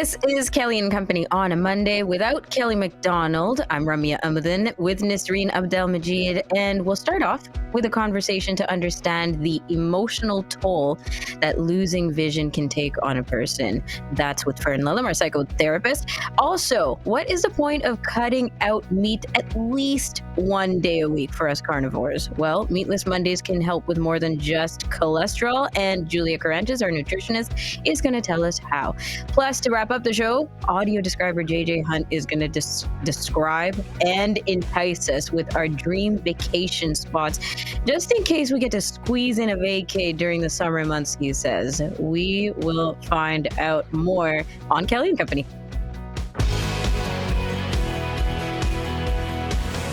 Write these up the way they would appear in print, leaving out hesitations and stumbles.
This is Kelly and Company on a Monday without Kelly MacDonald. I'm Ramia Amadin with Nisreen Abdelmajid, and we'll start off with a conversation to understand the emotional toll that losing vision can take on a person. That's with Fern Lulham, our psychotherapist. Also, what is the point of cutting out meat at least one day a week for us carnivores? Well, Meatless Mondays can help with more than just cholesterol, and Julia Karantjas, our nutritionist, is going to tell us how. Plus, to wrap up the show, audio describer JJ Hunt is going to describe and entice us with our dream vacation spots, just in case we get to squeeze in a vacay during the summer months, he says. We will find out more on Kelly and Company.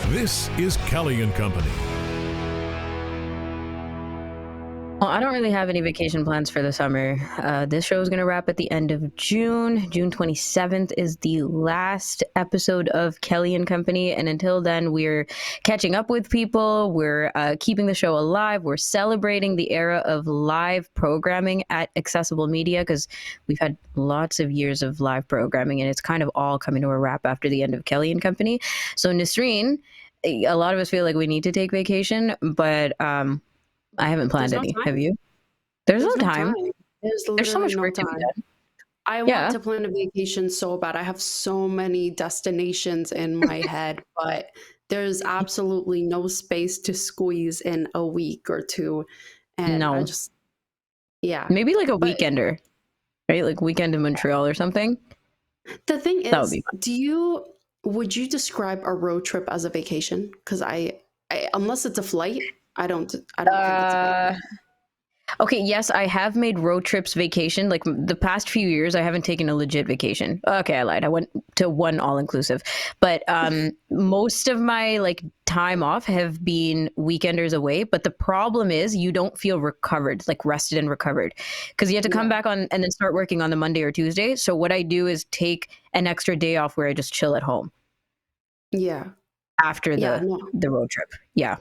This is Kelly and Company. Well, I don't really have any vacation plans for the summer. This show is going to wrap at the end of June. June 27th is the last episode of Kelly and Company. And until then, we're catching up with people. We're keeping the show alive. We're celebrating the era of live programming at Accessible Media, because we've had lots of years of live programming, and it's kind of all coming to a wrap after the end of Kelly and Company. So Nisreen, a lot of us feel like we need to take vacation, but I haven't planned any. Have you? There's no time. There's so much work to be done. I want to plan a vacation so bad. I have so many destinations in my head, but there's absolutely no space to squeeze in a week or two. And No. I just, Maybe like a weekender, right? Like weekend in Montreal or something. The thing is, would you describe a road trip as a vacation? Because I unless it's a flight, I don't think it's a vacation. Okay, yes, I have made road trips vacation. Like the past few years, I haven't taken a legit vacation. Okay, I lied. I went to one all-inclusive. But most of my time off have been weekenders away. But the problem is you don't feel recovered, like rested and recovered. Because you have to come back on and then start working on the Monday or Tuesday. So what I do is take an extra day off where I just chill at home. Yeah. After the road trip. Yeah.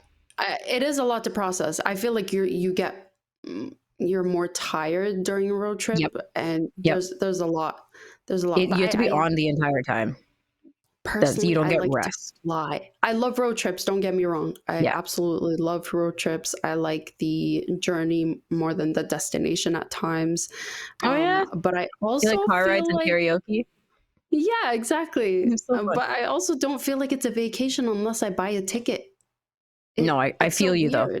It is a lot to process. I feel like you're more tired during a road trip, and there's a lot. You have to be on the entire time. Personally, you don't get I like rest. to fly. I love road trips. Don't get me wrong. I absolutely love road trips. I like the journey more than the destination at times. But I also you like car rides and karaoke. Yeah, exactly. So but I also don't feel like it's a vacation unless I buy a ticket. I feel you though.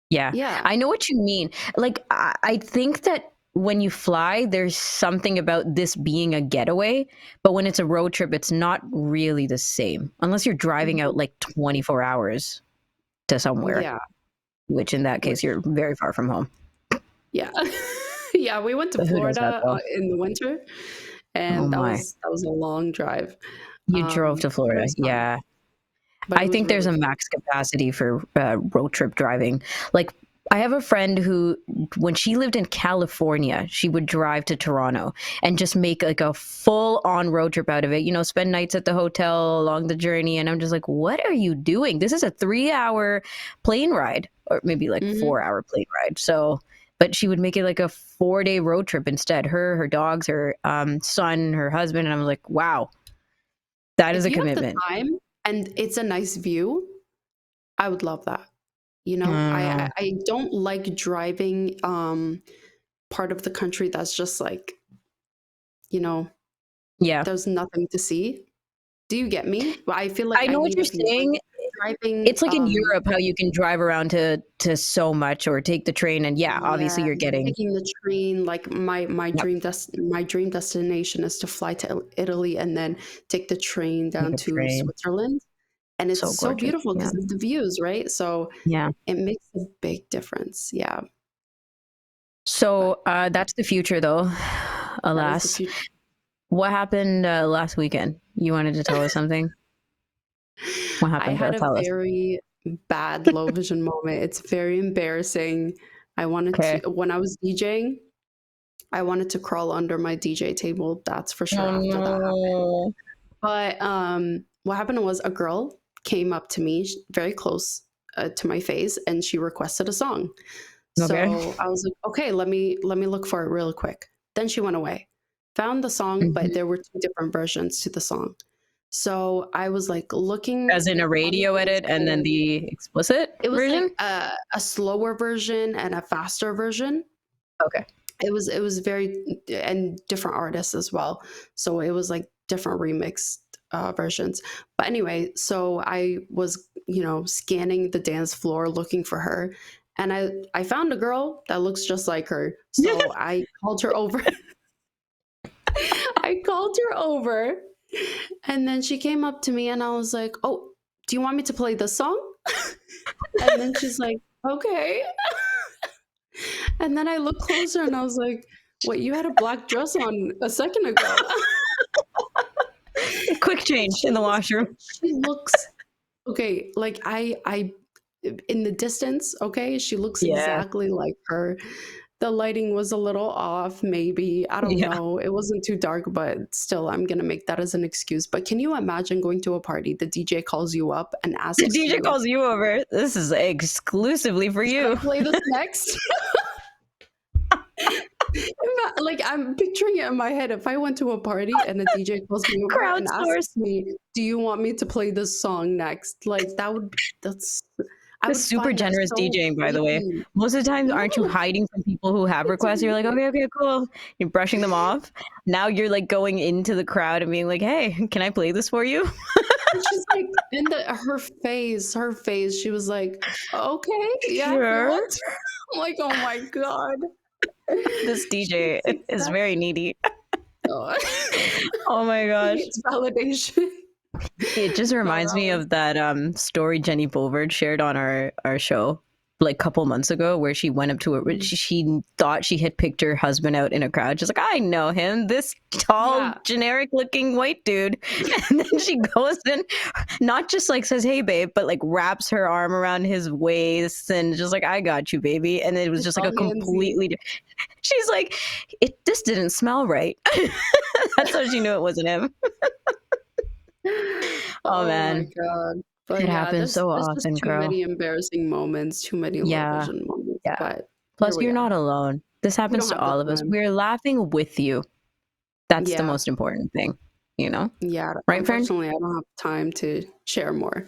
Yeah. I know what you mean. Like, I think that when you fly, there's something about this being a getaway, but when it's a road trip, it's not really the same unless you're driving out 24 hours to somewhere. Yeah. Which in that case, you're very far from home. Yeah. Yeah. We went to Florida in the winter, and that was a long drive. You drove to Florida. Yeah. But I think there's a max capacity for road trip driving. Like, I have a friend who, when she lived in California, she would drive to Toronto and just make a full-on road trip out of it. Spend nights at the hotel along the journey. And I'm just like, what are you doing? This is a 3-hour plane ride, or maybe 4-hour plane ride. So, but she would make it a 4-day road trip instead. Her dogs, her son, her husband. And I'm like, wow, that is a commitment. Have the time, and it's a nice view, I would love that. I don't like driving part of the country that's just there's nothing to see. Do you get me? I feel like I know what you're saying. Driving, it's like in Europe how you can drive around to so much, or take the train, and obviously you're taking the train. Like my dream destination is to fly to Italy and then take the train down to Switzerland. And it's so beautiful because of the views, right? So it makes a big difference. Yeah. So that's the future, though. Alas. What happened last weekend? You wanted to tell us something? What happened? I had a very bad low vision moment. It's very embarrassing. When I was DJing, I wanted to crawl under my DJ table. That's for sure. After that happened. But what happened was a girl came up to me very close to my face, and she requested a song. So I was like, okay, let me look for it real quick. Then she went away. found the song, but there were two different versions to the song. So I was like looking As in a radio edit and then the explicit it was version? like a slower version and a faster version. Okay. It was very, and different artists as well. So it was like different remixed versions. But anyway, so I was, scanning the dance floor looking for her, and I found a girl that looks just like her. So I called her over. I called her over, and then she came up to me, and I was like, "Oh, do you want me to play the song?" And then she's like, "Okay." And then I looked closer and I was like, wait, you had a black dress on a second ago. Quick change in the washroom. She looks okay, like I in the distance, okay, she looks exactly like her. The lighting was a little off, maybe. I don't know. It wasn't too dark, but still, I'm gonna make that as an excuse. But can you imagine going to a party? The DJ calls you up and asks The DJ calls you over. This is exclusively for you. Should I play this next? Like, I'm picturing it in my head. If I went to a party and a DJ calls me over and asks me, "Do you want me to play this song next?" Like, that's super generous DJing, by the way. Most of the time, aren't you hiding from people who have requests? You're like, okay, cool. You're brushing them off. Now you're like going into the crowd and being like, "Hey, can I play this for you?" She's like, her face. She was like, "Okay, yeah." Sure. I'm like, oh my god. This DJ is very needy. Oh my gosh. It's validation. It just reminds me of that story Jenny Bovard shared on our show like a couple months ago, where she went up to it. She thought she had picked her husband out in a crowd. She's like, I know him, this tall, generic looking white dude. And then she goes and not just like says, "Hey babe," but like wraps her arm around his waist and just like, "I got you, baby." And it was just like a completely she's like, this didn't smell right. That's how she knew it wasn't him. Oh man. My god. But it happens so often, too girl. many embarrassing moments, too many low vision moments. Yeah. But plus, you're not alone. This happens to all of us. We're laughing with you. That's the most important thing, Yeah. Right, Fern? Unfortunately, I don't have time to share more.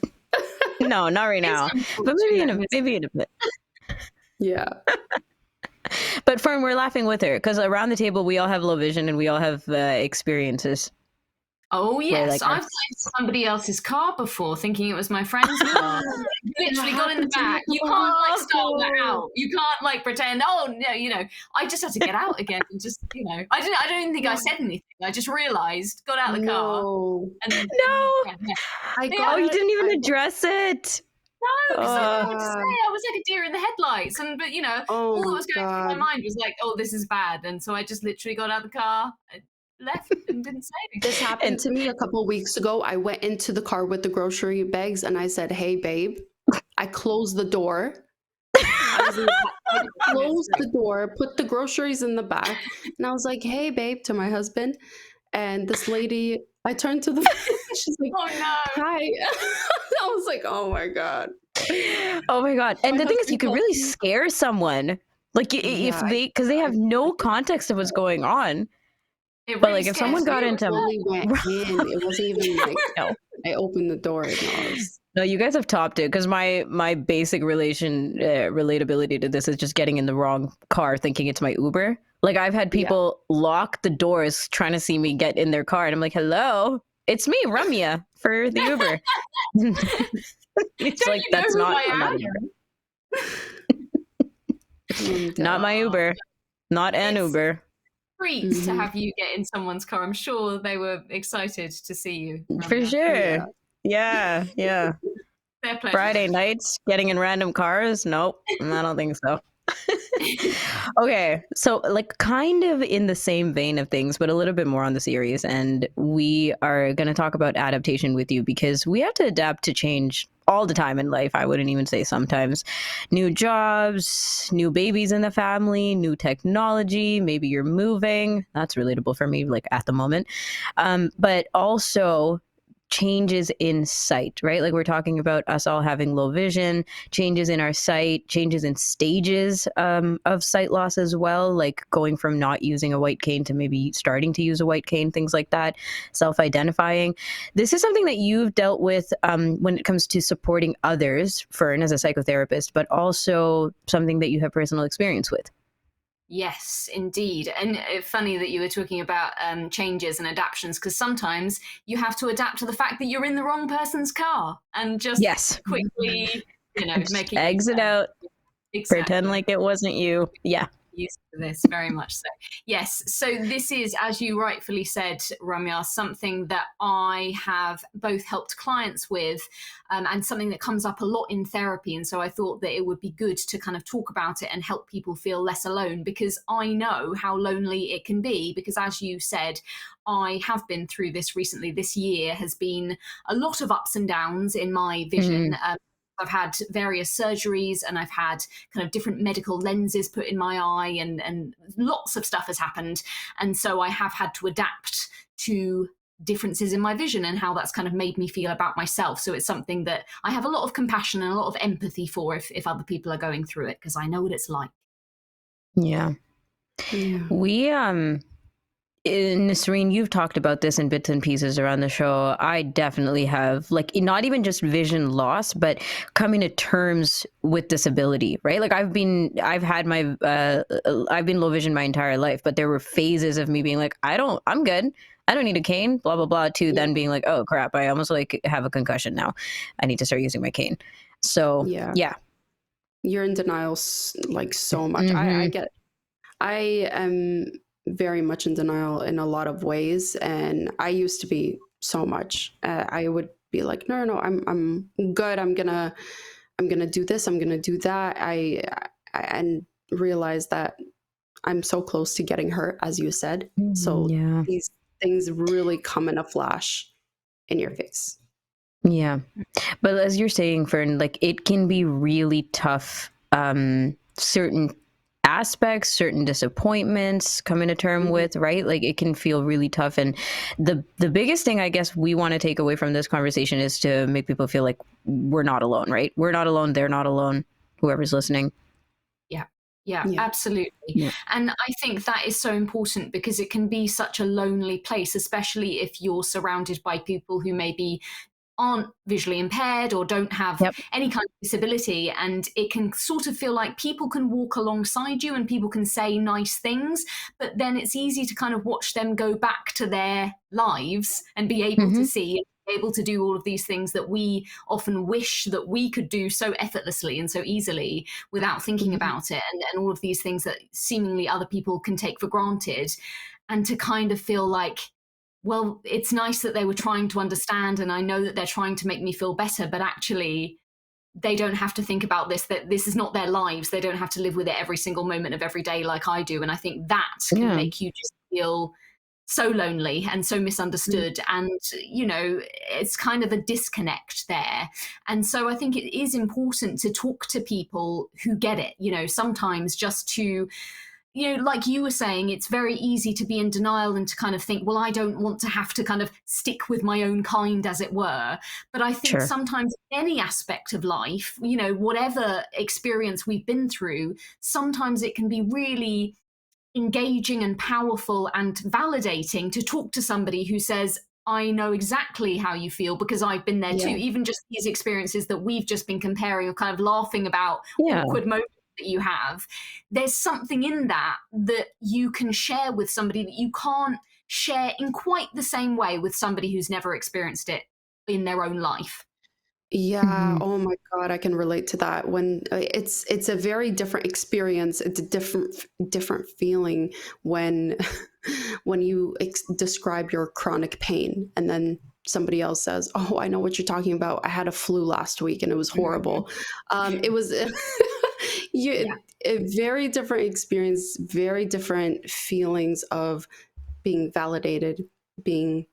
No, not right now. But maybe in a bit. Yeah. But Fern, we're laughing with her because around the table we all have low vision and we all have experiences. Oh yes, I've played somebody else's car before, thinking it was my friend's car. Literally got in the back. You can't like start that out. You can't like pretend. Oh no, I just had to get out again. And just I don't even think I said anything. I just realised, got out of the car. And, you didn't even address it. No, because I didn't know what to say. I was like a deer in the headlights, but all that was going through my mind was like, oh, this is bad, and so I just literally got out of the car. Left and didn't say anything. This happened to me a couple of weeks ago. I went into the car with the grocery bags and I said, "Hey, babe." I closed the door. I closed the door, put the groceries in the back, and I was like, "Hey, babe," to my husband. And this lady, I turned to the she's like, "Oh no, hi." I was like, "Oh my god." Oh my god. And the thing is, you could really scare someone. Like if because they have no context of what's going on. But like if someone got into it wasn't even like I opened the door. No, you guys have topped it because my basic relatability to this is just getting in the wrong car thinking it's my Uber. Like I've had people lock the doors trying to see me get in their car and I'm like, "Hello, it's me, Ramya, for the Uber." It's like that's not not my Uber, not an Uber. Treat to have you get in someone's car. I'm sure they were excited to see you. For sure. Yeah. Friday nights getting in random cars? Nope, I don't think so. Okay, so like kind of in the same vein of things, but a little bit more on the series, and we are going to talk about adaptation with you because we have to adapt to change all the time in life. I wouldn't even say sometimes. New jobs, new babies in the family, new technology, maybe you're moving. That's relatable for me, like at the moment. But also changes in sight, right? Like we're talking about us all having low vision, changes in our sight, changes in stages of sight loss as well, like going from not using a white cane to maybe starting to use a white cane, things like that, self-identifying. This is something that you've dealt with when it comes to supporting others, Fern, as a psychotherapist, but also something that you have personal experience with. Yes, indeed. And funny that you were talking about changes and adaptations, because sometimes you have to adapt to the fact that you're in the wrong person's car and just quickly, make a exit out, pretend like it wasn't you. Yeah. Used to this, very much so. Yes. So this is, as you rightfully said, Ramya, something that I have both helped clients with and something that comes up a lot in therapy. And so I thought that it would be good to kind of talk about it and help people feel less alone, because I know how lonely it can be. Because as you said, I have been through this recently. This year has been a lot of ups and downs in my vision. I've had various surgeries and I've had kind of different medical lenses put in my eye, and lots of stuff has happened. And so I have had to adapt to differences in my vision and how that's kind of made me feel about myself. So it's something that I have a lot of compassion and a lot of empathy for if other people are going through it, because I know what it's like. Yeah. We, Nisreen, you've talked about this in bits and pieces around the show. I definitely have, like, not even just vision loss, but coming to terms with disability, right? Like I've been low vision my entire life, but there were phases of me being like, I'm good. I don't need a cane, blah, blah, blah, to then being like, oh crap, I almost like have a concussion now. I need to start using my cane. So yeah. You're in denial like so much. I am very much in denial in a lot of ways, and I used to be so much. I would be like, no, I'm good. I'm gonna do this. I'm gonna do that. And realize that I'm so close to getting hurt, as you said. So these things really come in a flash in your face. Yeah, but as you're saying, Fern, like it can be really tough. Certain aspects, certain disappointments coming to term with, right? Like it can feel really tough. And the biggest thing I guess we want to take away from this conversation is to make people feel like we're not alone, right? We're not alone. They're not alone. Whoever's listening. Yeah, absolutely. Yeah. And I think that is so important, because it can be such a lonely place, especially if you're surrounded by people who maybe aren't visually impaired or don't have any kind of disability. And it can sort of feel like people can walk alongside you and people can say nice things, but then it's easy to kind of watch them go back to their lives and be able to see, able to do all of these things that we often wish that we could do so effortlessly and so easily without thinking about it, and all of these things that seemingly other people can take for granted, and to kind of feel like, well, it's nice that they were trying to understand, and I know that they're trying to make me feel better, but actually they don't have to think about this, that this is not their lives. They don't have to live with it every single moment of every day like I do. And I think that can make you just feel so lonely and so misunderstood. And, it's kind of a disconnect there. And so I think it is important to talk to people who get it, sometimes just to, like you were saying, it's very easy to be in denial and to kind of think, well, I don't want to have to kind of stick with my own kind, as it were. But I think sometimes any aspect of life, whatever experience we've been through, sometimes it can be really engaging and powerful and validating to talk to somebody who says, I know exactly how you feel because I've been there too. Even just these experiences that we've just been comparing or kind of laughing about awkward moments that you have, there's something in that you can share with somebody that you can't share in quite the same way with somebody who's never experienced it in their own life. Yeah. Oh my God, I can relate to that. When it's a very different experience. It's a different feeling when you describe your chronic pain, and then somebody else says, "Oh, I know what you're talking about. I had a flu last week and it was horrible." It was a very different experience, very different feelings of being validated, being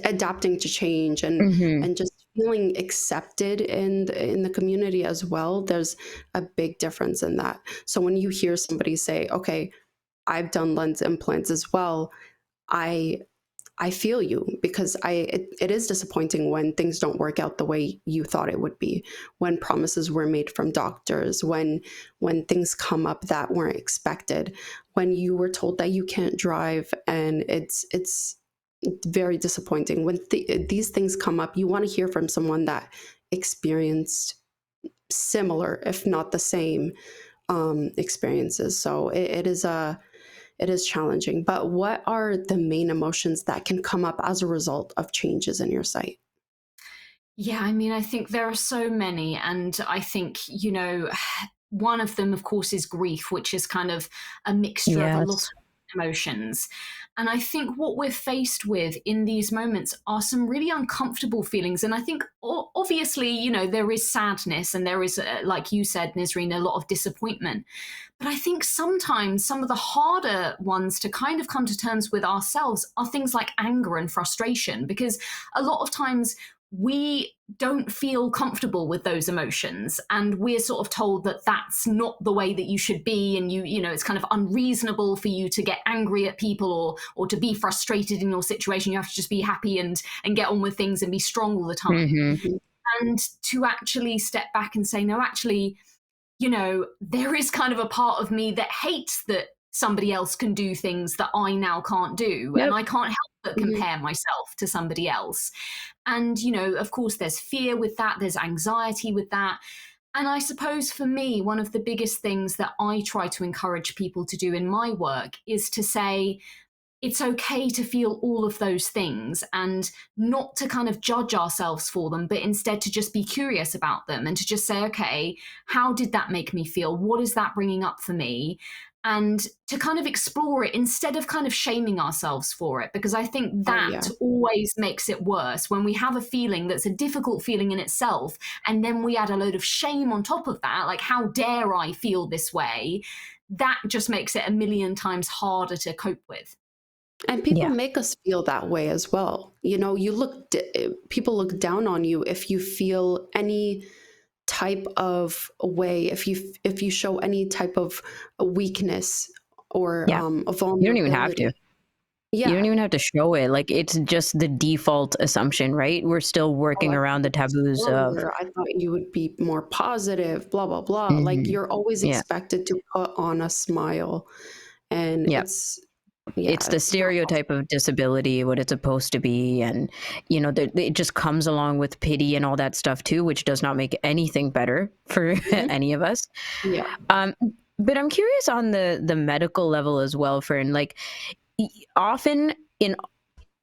adapting to change, and just feeling accepted in the community as well. There's a big difference in that. So when you hear somebody say, okay, I've done lens implants as well, I I feel you, because it is disappointing when things don't work out the way you thought it would be, when promises were made from doctors, when things come up that weren't expected, when you were told that you can't drive, and it's very disappointing. When these things come up, you want to hear from someone that experienced similar, if not the same, experiences. So it is challenging. But what are the main emotions that can come up as a result of changes in your sight? Yeah, I mean, I think there are so many. And I think, one of them, of course, is grief, which is kind of a mixture of a lot of emotions. And I think what we're faced with in these moments are some really uncomfortable feelings. And I think, obviously, there is sadness, and there is, like you said, Nisreen, a lot of disappointment. But I think sometimes some of the harder ones to kind of come to terms with ourselves are things like anger and frustration, because a lot of times we don't feel comfortable with those emotions, and we're sort of told that that's not the way that you should be, and it's kind of unreasonable for you to get angry at people or to be frustrated in your situation. You have to just be happy and get on with things and be strong all the time. Mm-hmm. And to actually step back and say, no, actually, there is kind of a part of me that hates that somebody else can do things that I now can't do. Yep. And I can't help but compare myself to somebody else. And, of course, there's fear with that. There's anxiety with that. And I suppose for me, one of the biggest things that I try to encourage people to do in my work is to say, it's okay to feel all of those things, and not to kind of judge ourselves for them, but instead to just be curious about them and to just say, okay, how did that make me feel? What is that bringing up for me? And to kind of explore it instead of kind of shaming ourselves for it, because I think that always makes it worse when we have a feeling that's a difficult feeling in itself, and then we add a load of shame on top of that, like, how dare I feel this way? That just makes it a million times harder to cope with. And people make us feel that way as well. People look down on you if you feel any type of way, if you show any type of weakness or a vulnerability. You don't even have to. Yeah. You don't even have to show it. Like, it's just the default assumption, right? We're still working around the taboos of, I thought you would be more positive, blah, blah, blah. Mm-hmm. Like, you're always expected to put on a smile. And it's the stereotype of disability, what it's supposed to be. And, it just comes along with pity and all that stuff too, which does not make anything better for any of us. Yeah. But I'm curious on the medical level as well, Fern. Like, often in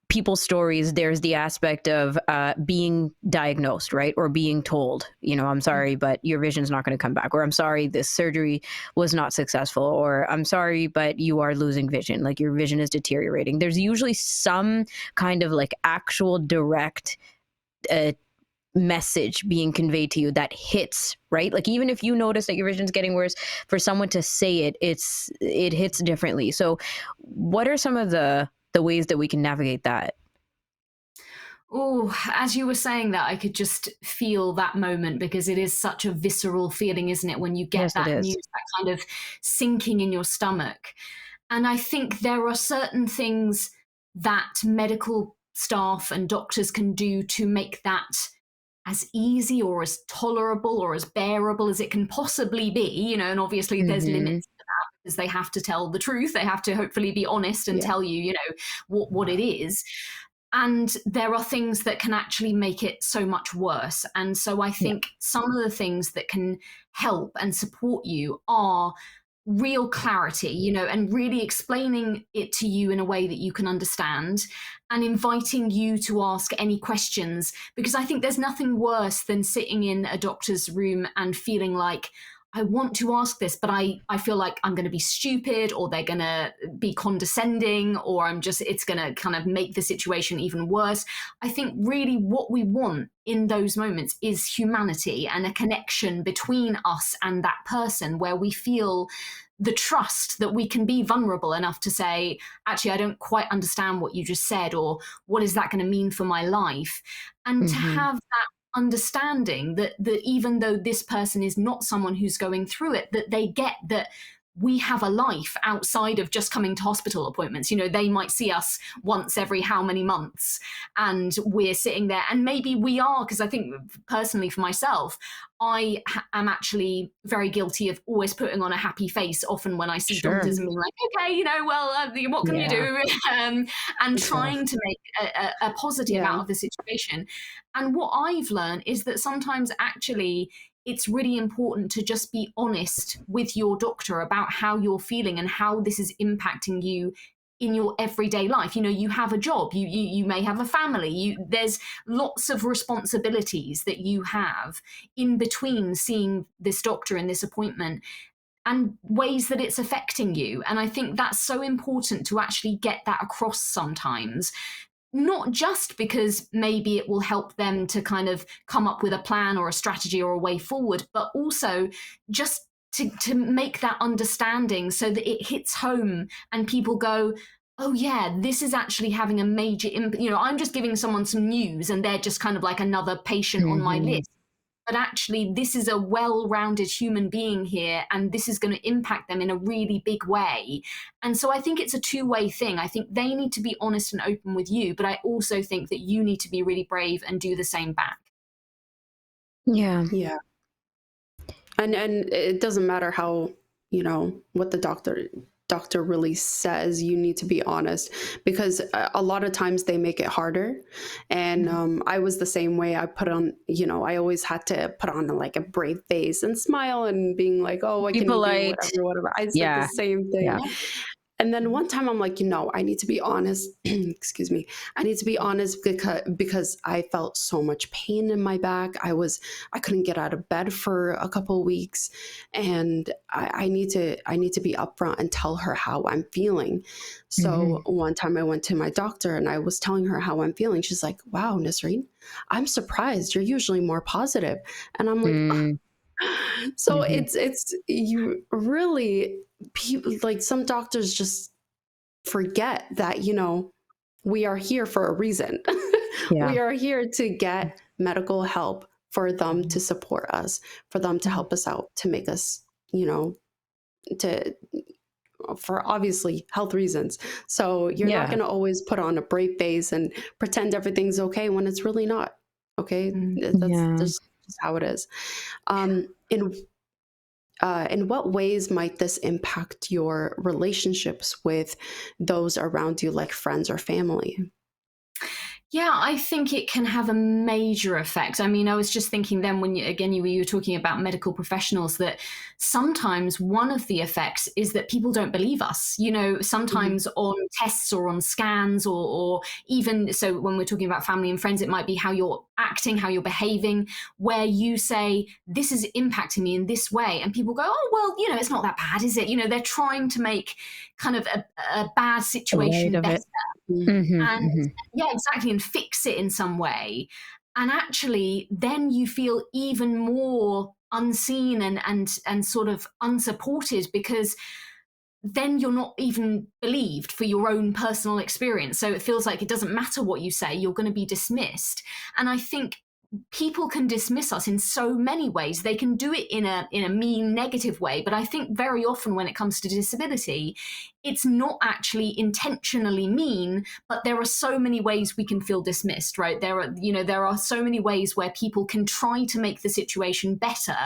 people's stories, there's the aspect of being diagnosed, right? Or being told, I'm sorry, but your vision's not going to come back. Or I'm sorry, this surgery was not successful. Or I'm sorry, but you are losing vision. Like, your vision is deteriorating. There's usually some kind of like actual direct message being conveyed to you that hits, right? Like, even if you notice that your vision's getting worse, for someone to say it, it hits differently. So what are some of the ways that we can navigate that? Oh, as you were saying that, I could just feel that moment, because it is such a visceral feeling, isn't it? When you get that news, that kind of sinking in your stomach. And I think there are certain things that medical staff and doctors can do to make that as easy or as tolerable or as bearable as it can possibly be, and obviously there's limits to that, because they have to tell the truth. They have to hopefully be honest and tell you, what it is. And there are things that can actually make it so much worse. And so I think some of the things that can help and support you are real clarity, and really explaining it to you in a way that you can understand, and inviting you to ask any questions. Because I think there's nothing worse than sitting in a doctor's room and feeling like, I want to ask this, but I feel like I'm going to be stupid, or they're going to be condescending, or it's going to kind of make the situation even worse. I think really what we want in those moments is humanity and a connection between us and that person, where we feel the trust that we can be vulnerable enough to say, actually, I don't quite understand what you just said, or what is that going to mean for my life? And to have that understanding that even though this person is not someone who's going through it, that they get that we have a life outside of just coming to hospital appointments. You know, they might see us once every how many months, and we're sitting there, and maybe we are, because I think personally for myself, I am actually very guilty of always putting on a happy face often when I see doctors and being like, okay, you know, well, what can you do? And trying to make a positive out of the situation. And what I've learned is that sometimes actually it's really important to just be honest with your doctor about how you're feeling and how this is impacting you in your everyday life. You know, you have a job, you may have a family, there's lots of responsibilities that you have in between seeing this doctor in this appointment, and ways that it's affecting you. And I think that's so important to actually get that across sometimes. Not just because maybe it will help them to kind of come up with a plan or a strategy or a way forward, but also just to make that understanding so that it hits home and people go, oh yeah, this is actually having a major impact. You know, I'm just giving someone some news and they're just kind of like another patient on my list. But actually, this is a well-rounded human being here, and this is going to impact them in a really big way. And so I think it's a two-way thing. I think they need to be honest and open with you, but I also think that you need to be really brave and do the same back. Yeah. And it doesn't matter how, you know, what the doctor really says, you need to be honest, because a lot of times they make it harder. And I was the same way. I put on, you know, I always had to put on like a brave face and smile and being like, oh, I can do whatever. I said the same thing. And then one time I'm like, you know, I need to be honest. Excuse me. I need to be honest because I felt so much pain in my back. I couldn't get out of bed for a couple of weeks, and I need to be upfront and tell her how I'm feeling. So one time I went to my doctor and I was telling her how I'm feeling. She's like, wow, Nisreen, I'm surprised. You're usually more positive. And I'm like, so it's you really, people, like some doctors just forget that, you know, we are here for a reason. We are here to get medical help, for them to support us, for them to help us out, to make us, you know, for obviously health reasons. So you're not going to always put on a brave face and pretend everything's okay when it's really not. Okay. That's just how it is. In what ways might this impact your relationships with those around you, like friends or family? Yeah, I think it can have a major effect. I mean, I was just thinking then when you were talking about medical professionals, that sometimes one of the effects is that people don't believe us. You know, sometimes on tests or on scans or even so when we're talking about family and friends, it might be how you're acting, how you're behaving, where you say, this is impacting me in this way. And people go, oh, well, you know, it's not that bad, is it? You know, they're trying to make kind of a bad situation better. And yeah, exactly, and fix it in some way. And actually then you feel even more unseen and sort of unsupported, because then you're not even believed for your own personal experience. So it feels like it doesn't matter what you say, you're going to be dismissed. And I think people can dismiss us in so many ways. They can do it in a mean, negative way. But I think very often when it comes to disability, it's not actually intentionally mean, but there are so many ways we can feel dismissed, right? There are so many ways where people can try to make the situation better,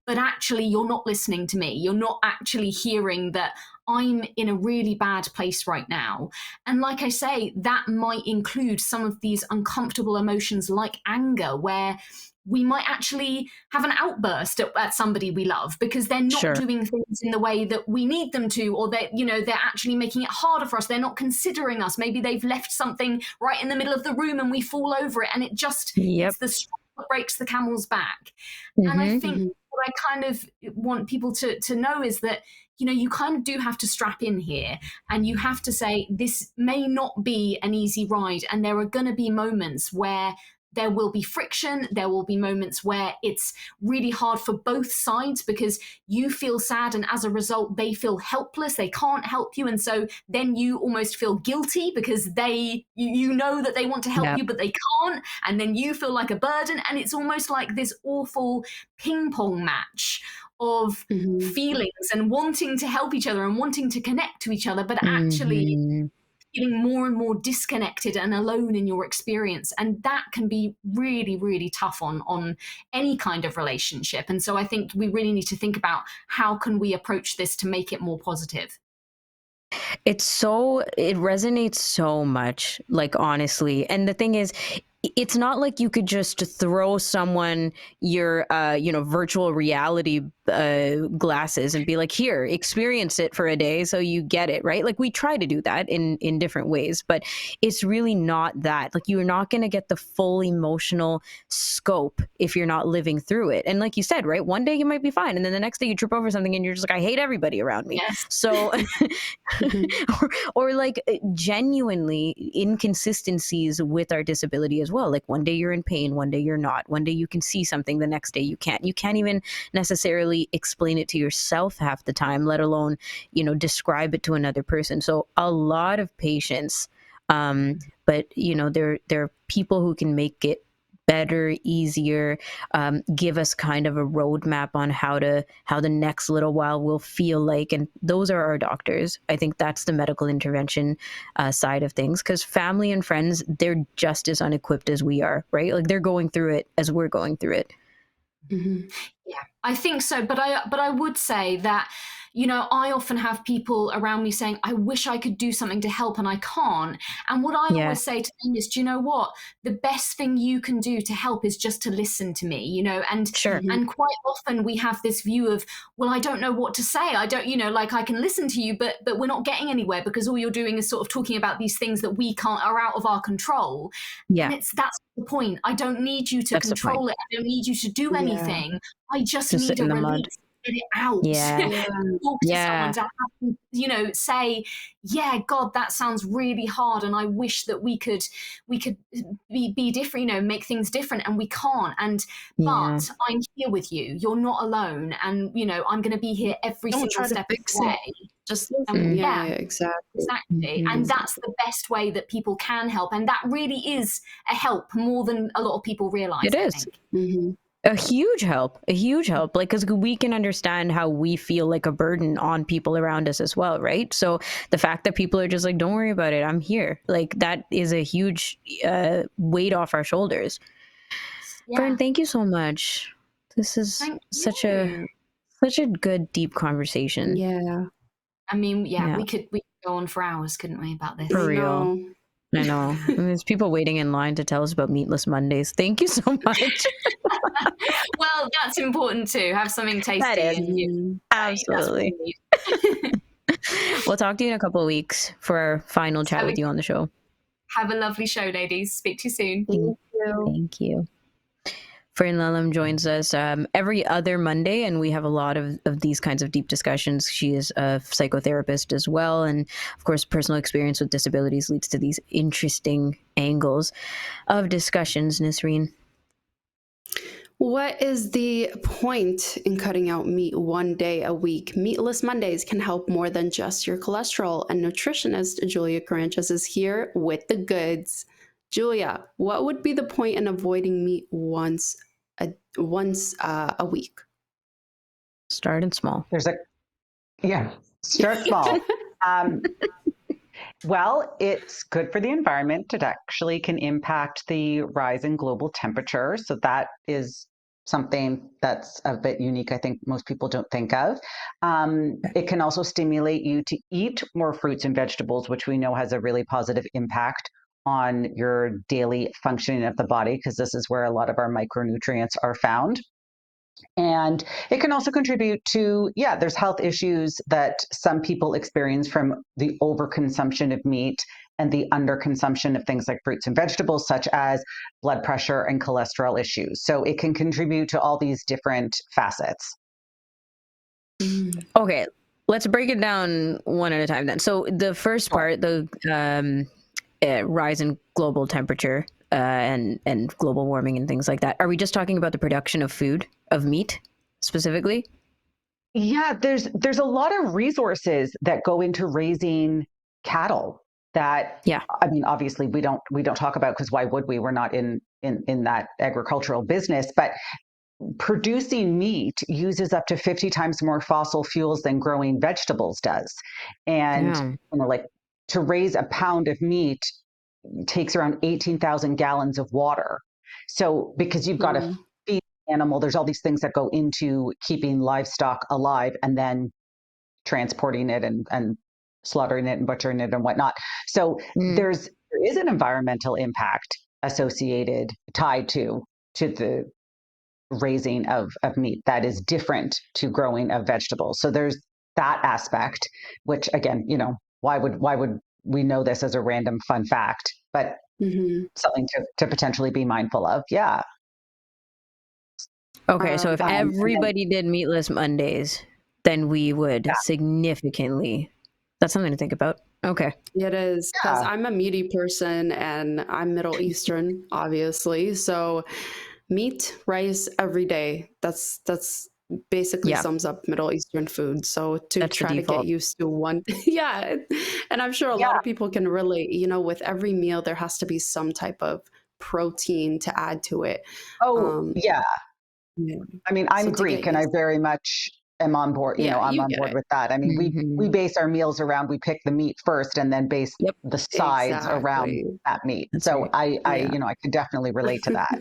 but actually you're not listening to me. You're not actually hearing that I'm in a really bad place right now. And like I say, that might include some of these uncomfortable emotions like anger, where we might actually have an outburst at somebody we love because they're not doing things in the way that we need them to, or they're actually making it harder for us. They're not considering us. Maybe they've left something right in the middle of the room and we fall over it, and it just it's the straw that breaks the camel's back. And I think what I kind of want people to know is that, you know, you kind of do have to strap in here, and you have to say, this may not be an easy ride. And there are going to be moments where there will be friction. There will be moments where it's really hard for both sides because you feel sad, and as a result, they feel helpless. They can't help you. And so then you almost feel guilty because you know that they want to help you, but they can't. And then you feel like a burden. And it's almost like this awful ping pong match of feelings and wanting to help each other and wanting to connect to each other, but actually feeling more and more disconnected and alone in your experience. And that can be really, really tough on any kind of relationship. And so I think we really need to think about how can we approach this to make it more positive. It resonates so much, like, honestly. And the thing is, it's not like you could just throw someone your, virtual reality glasses and be like, here, experience it for a day so you get it, right? Like, we try to do that in different ways, but it's really not that. Like, you're not going to get the full emotional scope if you're not living through it. And like you said, right, one day you might be fine, and then the next day you trip over something and you're just like, I hate everybody around me. Yes. So or like genuinely inconsistencies with our disability as well. Like, one day you're in pain, one day you're not. One day you can see something, the next day you can't. You can't even necessarily explain it to yourself half the time, let alone, describe it to another person. So a lot of patience. But there are people who can make it better, easier, give us kind of a roadmap on how the next little while will feel like. And those are our doctors. I think that's the medical intervention side of things, because family and friends, they're just as unequipped as we are, right? Like, they're going through it as we're going through it. Yeah, I think so. But I would say that, I often have people around me saying, I wish I could do something to help and I can't. And what I always say to them is, do you know what? The best thing you can do to help is just to listen to me, and Sure. And quite often we have this view of, well, I don't know what to say. I don't, like, I can listen to you, but we're not getting anywhere because all you're doing is sort of talking about these things that are out of our control. Yeah. And that's the point. I don't need you to control it. I don't need you to do anything. I just need a release. Get it out. Talk to someone to have, say, yeah, God, that sounds really hard, and I wish that we could be different, make things different, and we can't. But I'm here with you. You're not alone, and I'm going to be here every single step of the way. Just listen. Exactly. And that's the best way that people can help, and that really is a help more than a lot of people realize. It is. A huge help, like, because we can understand how we feel like a burden on people around us as well, right? So the fact that people are just like, don't worry about it, I'm here, like, that is a huge weight off our shoulders. Fern, thank you so much. This is such a good, deep conversation. I mean, we could go on for hours, couldn't we, about this? For real. I know. There's people waiting in line to tell us about Meatless Mondays. Thank you so much. Well, that's important too. Have something tasty. That is. Absolutely. We'll talk to you in a couple of weeks for our final chat with you on the show. Have a lovely show, ladies. Speak to you soon. Thank you. Fern Lulham joins us every other Monday, and we have a lot of these kinds of deep discussions. She is a psychotherapist as well, and of course, personal experience with disabilities leads to these interesting angles of discussions. Nisreen, what is the point in cutting out meat one day a week? Meatless Mondays can help more than just your cholesterol, and nutritionist Julia Karantjas is here with the goods. Julia, what would be the point in avoiding meat once a week? Starting small. Start small. Well, it's good for the environment. It actually can impact the rise in global temperature. So that is something that's a bit unique. I think most people don't think of. It can also stimulate you to eat more fruits and vegetables, which we know has a really positive impact on your daily functioning of the body, because this is where a lot of our micronutrients are found. And it can also contribute to, there's health issues that some people experience from the overconsumption of meat and the underconsumption of things like fruits and vegetables, such as blood pressure and cholesterol issues. So it can contribute to all these different facets. Okay, let's break it down one at a time then. So the first part, the rise in global temperature and global warming and things like that. Are we just talking about the production of food, of meat specifically? Yeah, there's a lot of resources that go into raising cattle that, I mean, obviously we don't talk about, because why would we? We're not in that agricultural business, but producing meat uses up to 50 times more fossil fuels than growing vegetables does. And, Damn. like to raise a pound of meat takes around 18,000 gallons of water. So because you've got to feed the animal, there's all these things that go into keeping livestock alive and then transporting it and slaughtering it and butchering it and whatnot. So there is an environmental impact tied to the raising of meat that is different to growing of vegetables. So there's that aspect, which again, why would we know this as a random fun fact, but something to potentially be mindful of. Yeah. Okay, so if everybody did Meatless Mondays, then we would significantly. That's something to think about. Okay. It is, because I'm a meaty person and I'm Middle Eastern, obviously. So meat, rice every day. That's basically sums up Middle Eastern food. So That's try to get used to one. Yeah. And I'm sure a lot of people can relate, with every meal, there has to be some type of protein to add to it. Yeah. I mean, I'm Greek and I very much am on board, I'm on board with that. I mean, we base our meals around, we pick the meat first and then base the sides around that meat. That's so right. I could definitely relate to that.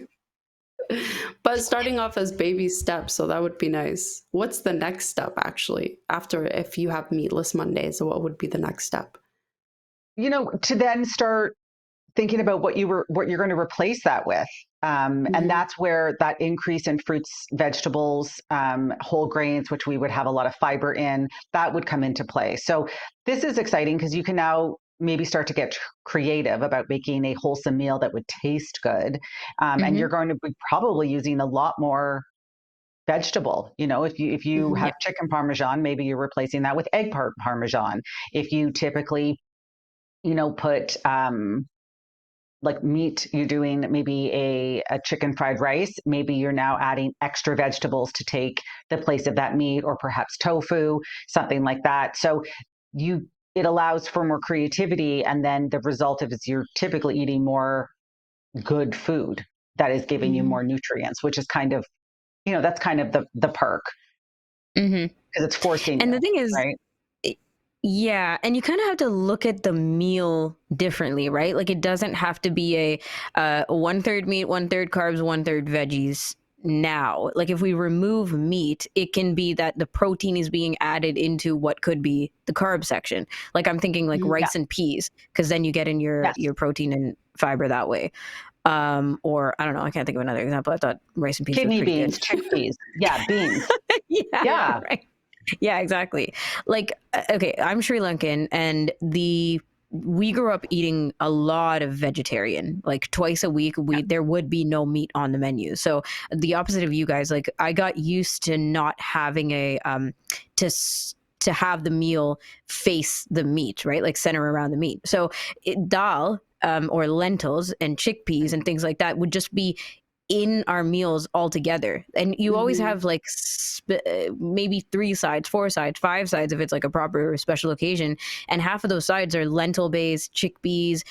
But starting off as baby steps, so that would be nice. What's the next step actually after, if you have Meatless Mondays? So what would be the next step? To then start thinking about what you're going to replace that with. And that's where that increase in fruits, vegetables, whole grains, which we would have a lot of fiber in, that would come into play. So this is exciting because you can now maybe start to get creative about making a wholesome meal that would taste good. And you're going to be probably using a lot more vegetable. If you have chicken Parmesan, maybe you're replacing that with egg Parmesan. If you typically, put, like meat, you're doing maybe a chicken fried rice, maybe you're now adding extra vegetables to take the place of that meat, or perhaps tofu, something like that. So it allows for more creativity. And then the result of it is you're typically eating more good food that is giving you more nutrients, which is kind of, that's kind of the perk, because it's forcing and you, the thing is, right? Yeah. And you kind of have to look at the meal differently, right? Like it doesn't have to be a 1/3 meat, 1/3 carbs, 1/3 veggies now. Like if we remove meat, it can be that the protein is being added into what could be the carb section. Like I'm thinking like rice and peas, because then you get in your protein and fiber that way. Or I don't know, I can't think of another example. I thought rice and peas Kidney was pretty beans, good. chickpeas. Yeah, beans. Yeah. Right. Yeah, exactly. Like, okay, I'm Sri Lankan, and we grew up eating a lot of vegetarian. Like twice a week, there would be no meat on the menu. So the opposite of you guys, like I got used to not having to have the meal face the meat, right? Like center around the meat. So dal or lentils and chickpeas and things like that would just be in our meals all together. And you always have like maybe 3 sides, 4 sides, 5 sides if it's like a proper special occasion. And half of those sides are lentil based, chickpeas,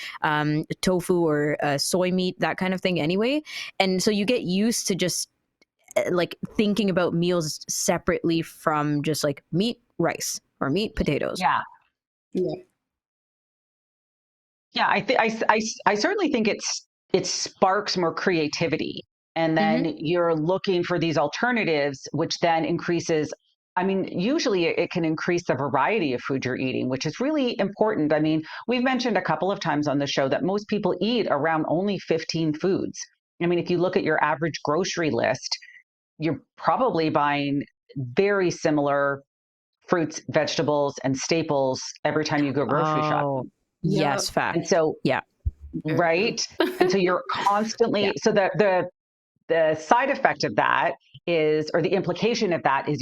tofu or soy meat, that kind of thing anyway. And so you get used to just like thinking about meals separately from just like meat, rice or meat, potatoes. Yeah. I certainly think it sparks more creativity. And then you're looking for these alternatives, which then increases, I mean, usually it can increase the variety of food you're eating, which is really important. I mean, we've mentioned a couple of times on the show that most people eat around only 15 foods. I mean, if you look at your average grocery list, you're probably buying very similar fruits, vegetables, and staples every time you go grocery shopping. Yes, fact. And so, right. And so you're constantly, so the side effect of that is, or the implication of that is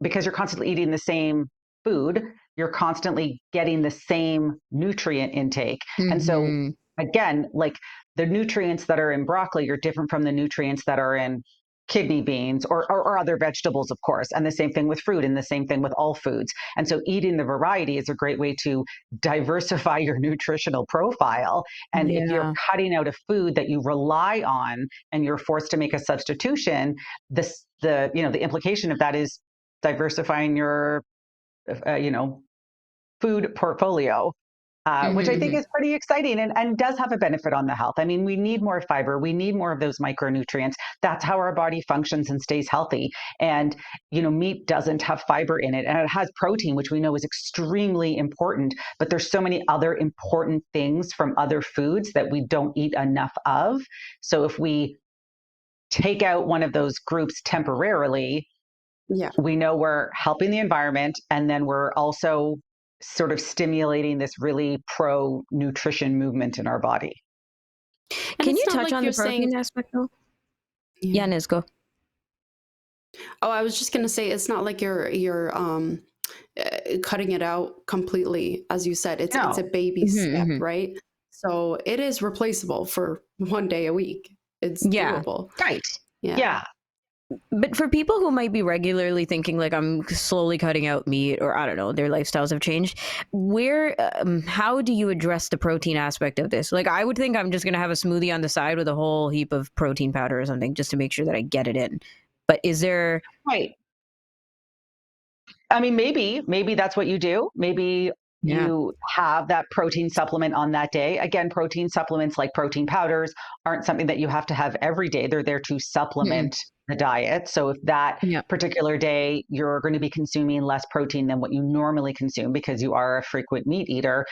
because you're constantly eating the same food, you're constantly getting the same nutrient intake. And so again, like the nutrients that are in broccoli are different from the nutrients that are in kidney beans or other vegetables, of course. And the same thing with fruit and the same thing with all foods. And so eating the variety is a great way to diversify your nutritional profile. And if you're cutting out a food that you rely on and you're forced to make a substitution, the implication of that is diversifying your, food portfolio. Which I think is pretty exciting and does have a benefit on the health. I mean, we need more fiber. We need more of those micronutrients. That's how our body functions and stays healthy. And, meat doesn't have fiber in it, and it has protein, which we know is extremely important. But there's so many other important things from other foods that we don't eat enough of. So if we take out one of those groups temporarily, we know we're helping the environment, and then we're also sort of stimulating this really pro-nutrition movement in our body. Can you touch on the protein aspect though? Yeah, Niz, go. Oh, I was just gonna say, it's not like you're cutting it out completely, as you said. It's a baby step, right? So it is replaceable for one day a week. It's doable, right? Yeah. But for people who might be regularly thinking like, I'm slowly cutting out meat, or I don't know, their lifestyles have changed, how do you address the protein aspect of this? Like, I would think I'm just going to have a smoothie on the side with a whole heap of protein powder or something just to make sure that I get it in. But is there... Right. I mean, maybe that's what you do. Maybe you have that protein supplement on that day. Again, protein supplements like protein powders aren't something that you have to have every day. They're there to supplement the diet. So if that particular day you're going to be consuming less protein than what you normally consume because you are a frequent meat eater,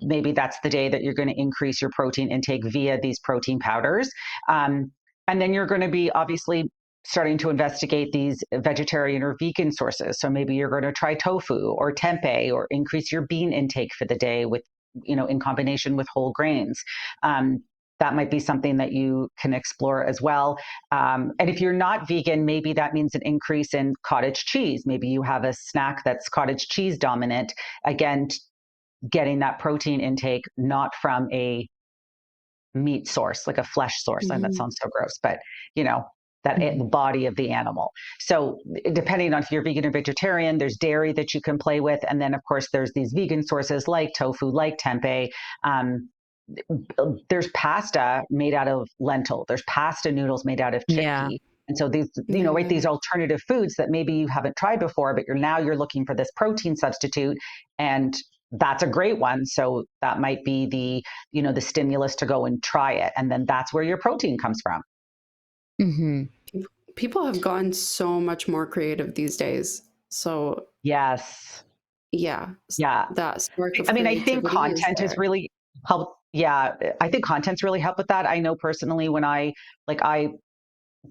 maybe that's the day that you're going to increase your protein intake via these protein powders. And then you're going to be obviously starting to investigate these vegetarian or vegan sources. So maybe you're going to try tofu or tempeh, or increase your bean intake for the day with, in combination with whole grains. That might be something that you can explore as well. And if you're not vegan, maybe that means an increase in cottage cheese. Maybe you have a snack that's cottage cheese dominant. Again, getting that protein intake not from a meat source, like a flesh source. And that sounds so gross, but the body of the animal. So depending on if you're vegan or vegetarian, there's dairy that you can play with. And then of course there's these vegan sources like tofu, like tempeh. There's pasta made out of lentil. There's pasta noodles made out of chickpea. And so these, these alternative foods that maybe you haven't tried before, but you're looking for this protein substitute, and that's a great one. So that might be the stimulus to go and try it. And then that's where your protein comes from. People have gotten so much more creative these days. So yes. That spark of I think content has really helped. Yeah, I think content's really helped with that. I know personally when I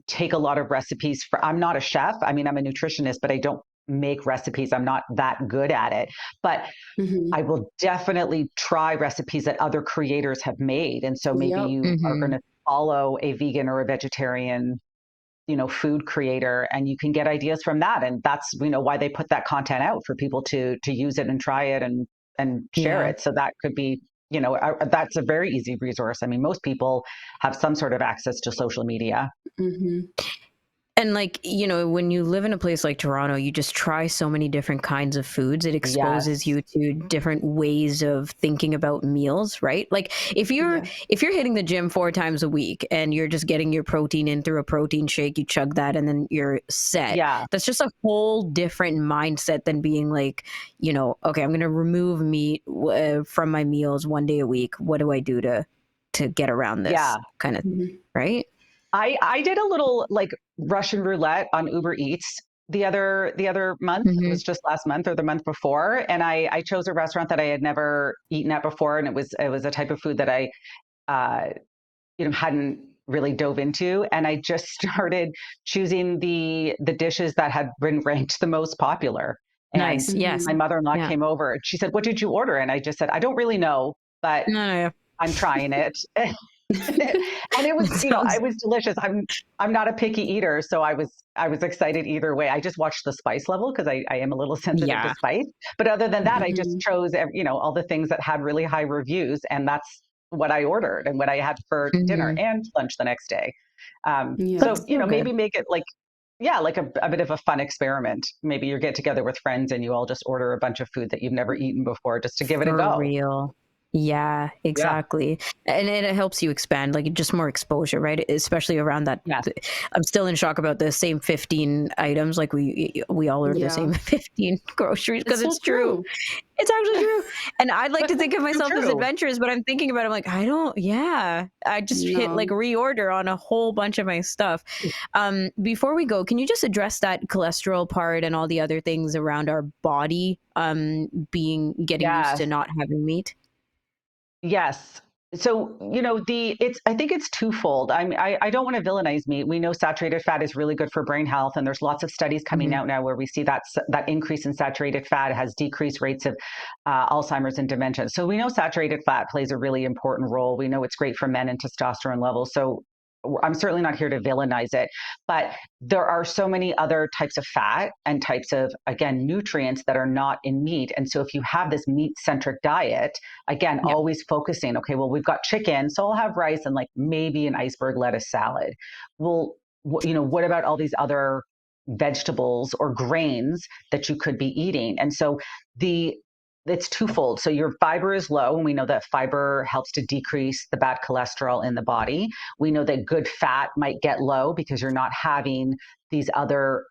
take a lot of recipes I'm not a chef. I mean, I'm a nutritionist, but I don't make recipes. I'm not that good at it, but I will definitely try recipes that other creators have made. And so maybe you are going to follow a vegan or a vegetarian, food creator, and you can get ideas from that. And that's, why they put that content out for people to use it and try it and share it. So that could be, that's a very easy resource. I mean, most people have some sort of access to social media. And when you live in a place like Toronto, you just try so many different kinds of foods. It exposes you to different ways of thinking about meals, right? Like if you're hitting the gym 4 times a week and you're just getting your protein in through a protein shake, you chug that and then you're set. Yeah. That's just a whole different mindset than being like, okay, I'm going to remove meat from my meals 1 day a week. What do I do to get around this kind of thing, right? I did a little Russian roulette on Uber Eats the other month. It was just last month or the month before. And I chose a restaurant that I had never eaten at before. And it was a type of food that I, hadn't really dove into. And I just started choosing the dishes that had been ranked the most popular. And nice. Yes. My mother-in-law came over and she said, "What did you order?" And I just said, "I don't really know, but I'm trying it." And it was, it was delicious. I'm not a picky eater, so I was excited either way. I just watched the spice level because I am a little sensitive to spice. But other than that, I just chose, all the things that had really high reviews, and that's what I ordered and what I had for dinner and lunch the next day. So, maybe make it like a bit of a fun experiment. Maybe you get together with friends and you all just order a bunch of food that you've never eaten before just to give it a go. For real. Yeah, exactly. Yeah. And it helps you expand, like just more exposure, right? Especially around that. Yes. I'm still in shock about the same 15 items. Like we all order the same 15 groceries because it's true. It's actually true. And I'd like to think of myself as adventurous, but I'm thinking about it. I'm like, I just hit like reorder on a whole bunch of my stuff. Before we go, can you just address that cholesterol part and all the other things around our body getting used to not having meat? Yes. So, I think it's twofold. I don't want to villainize meat. We know saturated fat is really good for brain health. And there's lots of studies coming out now where we see that increase in saturated fat has decreased rates of Alzheimer's and dementia. So we know saturated fat plays a really important role. We know it's great for men and testosterone levels. So I'm certainly not here to villainize it, but there are so many other types of fat and types of, again, nutrients that are not in meat. And so if you have this meat-centric diet, again, always focusing, okay, well, we've got chicken, so I'll have rice and like maybe an iceberg lettuce salad. Well, what about all these other vegetables or grains that you could be eating? And so it's twofold. So your fiber is low, and we know that fiber helps to decrease the bad cholesterol in the body. We know that good fat might get low because you're not having these other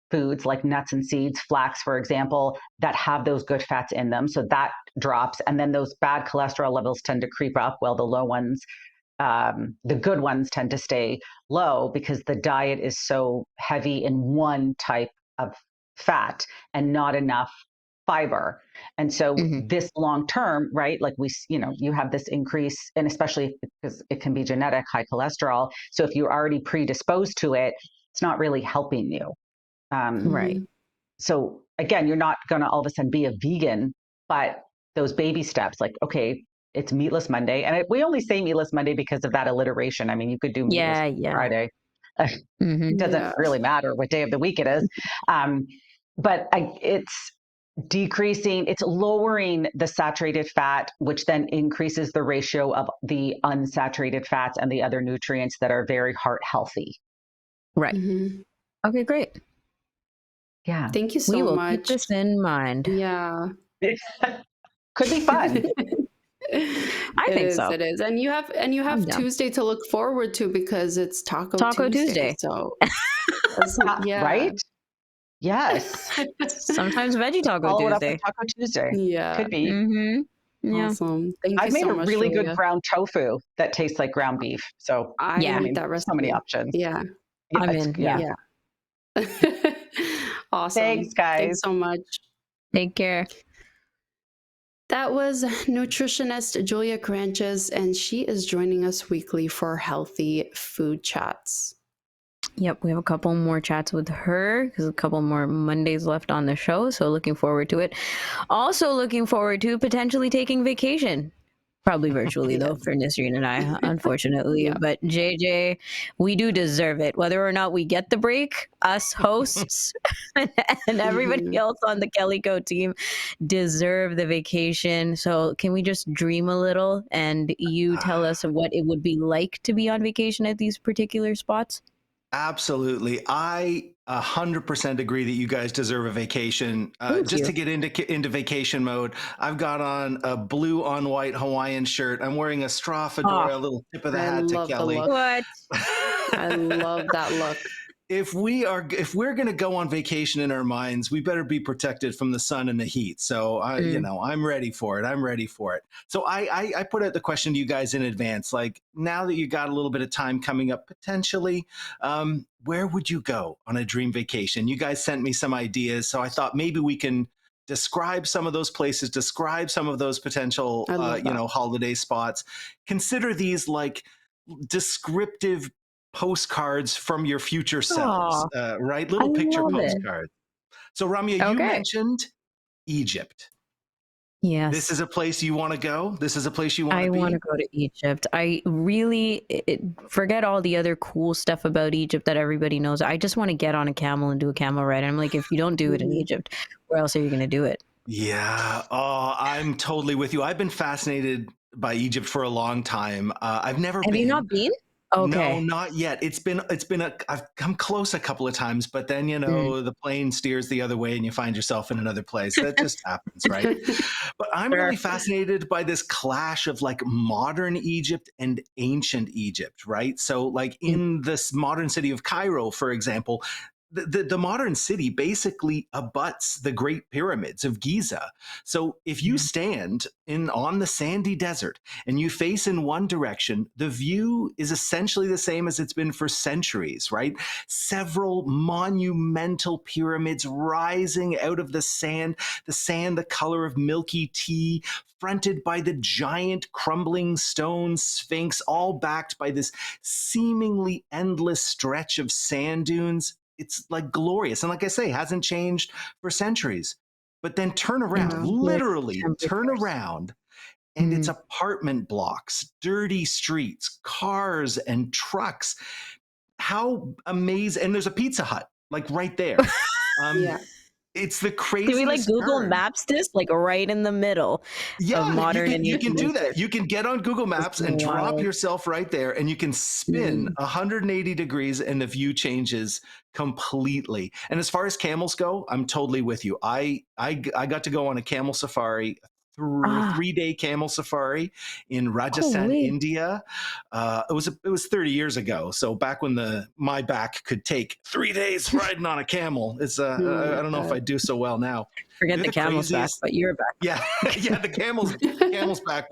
foods like nuts and seeds, flax, for example, that have those good fats in them. So that drops. And then those bad cholesterol levels tend to creep up while the good ones tend to stay low because the diet is so heavy in one type of fat and not enough fiber. And so this long term, right, like you have this increase, and especially because it can be genetic, high cholesterol. So if you're already predisposed to it, it's not really helping you. Right. So again, you're not going to all of a sudden be a vegan, but those baby steps, like, okay, it's Meatless Monday. And we only say Meatless Monday because of that alliteration. I mean, you could do Meatless Friday. It doesn't really matter what day of the week it is. But it's it's lowering the saturated fat, which then increases the ratio of the unsaturated fats and the other nutrients that are very heart healthy. Right. Okay, great. Yeah. Thank you so much. We will keep this in mind. Yeah. Could be fun. I think so. It is. And you have Tuesday to look forward to because it's Taco Tuesday. So right? Yes. Sometimes Veggie Taco Tuesday. Taco Tuesday. Yeah. Could be. Yeah. Awesome. Thank I've you made so a much, really Julia. good ground tofu that tastes like ground beef. So I need that recipe. So many options. Yeah. I'm in. Yeah. Awesome. Thanks, guys. Thanks so much. Take care. That was nutritionist Julia Karantjas, and she is joining us weekly for healthy food chats. Yep, we have a couple more chats with her because a couple more Mondays left on the show. So looking forward to it. Also looking forward to potentially taking vacation. Probably virtually though for Nisreen and I, unfortunately. But JJ, we do deserve it. Whether or not we get the break, us hosts and everybody else on the Kelly Co team deserve the vacation. So can we just dream a little and you tell us what it would be like to be on vacation at these particular spots? Absolutely. I 100% agree that you guys deserve a vacation. Just to get into vacation mode, I've got on a blue on white Hawaiian shirt. I'm wearing a straw fedora, a little tip of the hat to Kelly. What? I love that look. If we're going to go on vacation in our minds, we better be protected from the sun and the heat. So I'm ready for it. So I put out the question to you guys in advance, like now that you got a little bit of time coming up potentially, where would you go on a dream vacation? You guys sent me some ideas. So I thought maybe we can describe some of those places, describe some of those potential, holiday spots. Consider these like descriptive postcards from your future selves, right? Little picture postcards. So Ramya, you mentioned Egypt. Yes. This is a place you want to go? This is a place you want to be? I want to go to Egypt. I really forget all the other cool stuff about Egypt that everybody knows. I just want to get on a camel and do a camel ride. I'm like, if you don't do it in Egypt, where else are you going to do it? Yeah. Oh, I'm totally with you. I've been fascinated by Egypt for a long time. I've never Have been. you not been? Okay. No, not yet. I've come close a couple of times, but then, the plane steers the other way and you find yourself in another place. That just happens, right? But I'm really fascinated by this clash of like modern Egypt and ancient Egypt, right? So like in this modern city of Cairo, for example, the modern city basically abuts the Great Pyramids of Giza. So if you stand on the sandy desert and you face in one direction, the view is essentially the same as it's been for centuries, right? Several monumental pyramids rising out of the sand the color of milky tea, fronted by the giant crumbling stone sphinx, all backed by this seemingly endless stretch of sand dunes. It's like glorious. And like I say, hasn't changed for centuries. But then turn around, literally turn around, and it's apartment blocks, dirty streets, cars and trucks. How amazing. And there's a Pizza Hut, like right there. It's the craziest. Can we like Google Maps this, like right in the middle of modern and you can do that. You can get on Google Maps and drop yourself right there, and you can spin 180 degrees and the view changes completely. And as far as camels go, I'm totally with you. I got to go on a camel safari, through a 3-day camel safari in Rajasthan, India. It was 30 years ago. So back when my back could take 3 days riding on a camel. It's I don't know if I do so well now. Forget the camel's back, but you're back. Yeah, the camel's back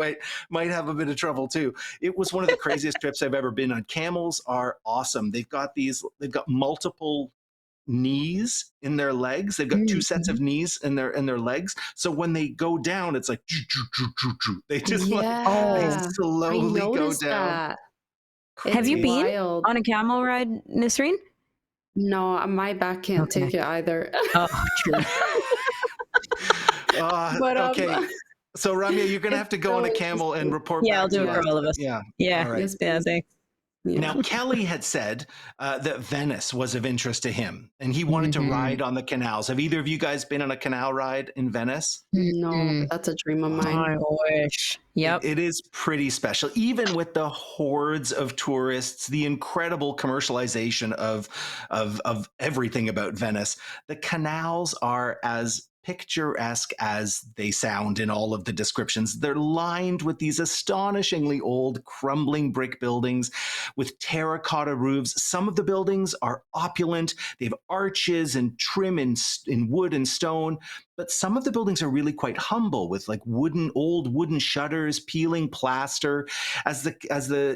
might have a bit of trouble too. It was one of the craziest trips I've ever been on. Camels are awesome. They've got multiple knees in their legs. They've got 2 sets of knees in their legs. So when they go down, it's like they just they slowly go down. Have you been on a camel ride, Nisreen? No, my back can't take it either. Oh, true. But, okay. So Ramya, you're gonna have to go on a camel and report back. Yeah, I'll do it for all of us. Yeah. All right. Yeah, thanks. Yeah. Now, Kelly had said that Venice was of interest to him, and he wanted to ride on the canals. Have either of you guys been on a canal ride in Venice? No, that's a dream of mine. I wish. Yep. It is pretty special, even with the hordes of tourists, the incredible commercialization of everything about Venice. The canals are as picturesque as they sound in all of the descriptions. They're lined with these astonishingly old, crumbling brick buildings with terracotta roofs. Some of the buildings are opulent. They have arches and trim in wood and stone. But some of the buildings are really quite humble, with like old wooden shutters, peeling plaster. As